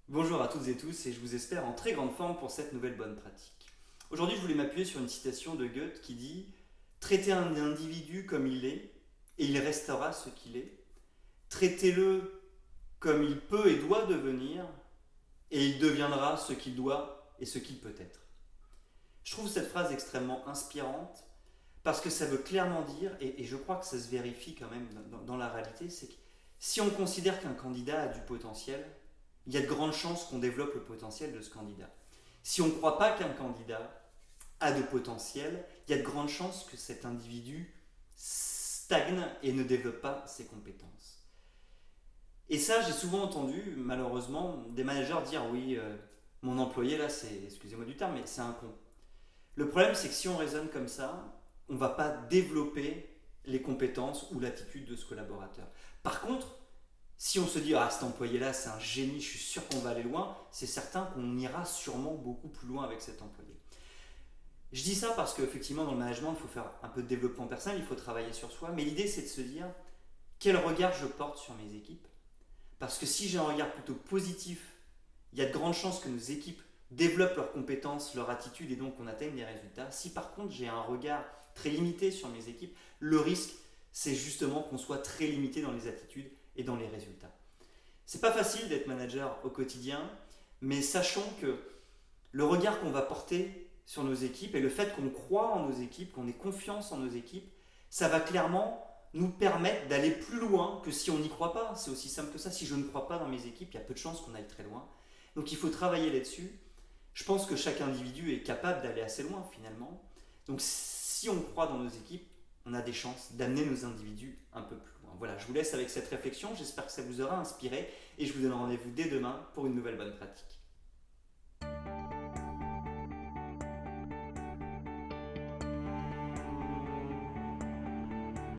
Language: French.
Bonjour à toutes et tous et je vous espère en très grande forme pour cette nouvelle bonne pratique. Aujourd'hui, je voulais m'appuyer sur une citation de Goethe qui dit: traitez un individu comme il est et il restera ce qu'il est. Traitez-le comme il peut et doit devenir et il deviendra ce qu'il doit et ce qu'il peut être. Je trouve cette phrase extrêmement inspirante parce que ça veut clairement dire, et je crois que ça se vérifie quand même dans la réalité, c'est que si on considère qu'un candidat a du potentiel, il y a de grandes chances qu'on développe le potentiel de ce candidat. Si on ne croit pas qu'un candidat a de potentiel, il y a de grandes chances que cet individu stagne et ne développe pas ses compétences. Et ça, j'ai souvent entendu, malheureusement, des managers dire: oui, mon employé là, c'est, excusez-moi du terme, mais c'est un con. Le problème, c'est que si on raisonne comme ça, on ne va pas développer les compétences ou l'attitude de ce collaborateur. Par contre, si on se dit: ah, cet employé-là, c'est un génie, je suis sûr qu'on va aller loin, c'est certain qu'on ira sûrement beaucoup plus loin avec cet employé. Je dis ça parce qu'effectivement, dans le management, il faut faire un peu de développement personnel, il faut travailler sur soi, mais l'idée, c'est de se dire: quel regard je porte sur mes équipes. Parce que si j'ai un regard plutôt positif, il y a de grandes chances que nos équipes développent leurs compétences, leur attitude et donc qu'on atteigne des résultats. Si par contre j'ai un regard très limité sur mes équipes, le risque, c'est justement qu'on soit très limité dans les attitudes et dans les résultats. C'est pas facile d'être manager au quotidien, mais sachons que le regard qu'on va porter sur nos équipes et le fait qu'on croit en nos équipes, qu'on ait confiance en nos équipes, ça va clairement nous permettre d'aller plus loin que si on n'y croit pas. C'est aussi simple que ça. Si je ne crois pas dans mes équipes, il y a peu de chances qu'on aille très loin. Donc il faut travailler là-dessus. Je pense que chaque individu est capable d'aller assez loin finalement. Donc si on croit dans nos équipes, on a des chances d'amener nos individus un peu plus loin. Voilà, je vous laisse avec cette réflexion. J'espère que ça vous aura inspiré et je vous donne rendez-vous dès demain pour une nouvelle bonne pratique.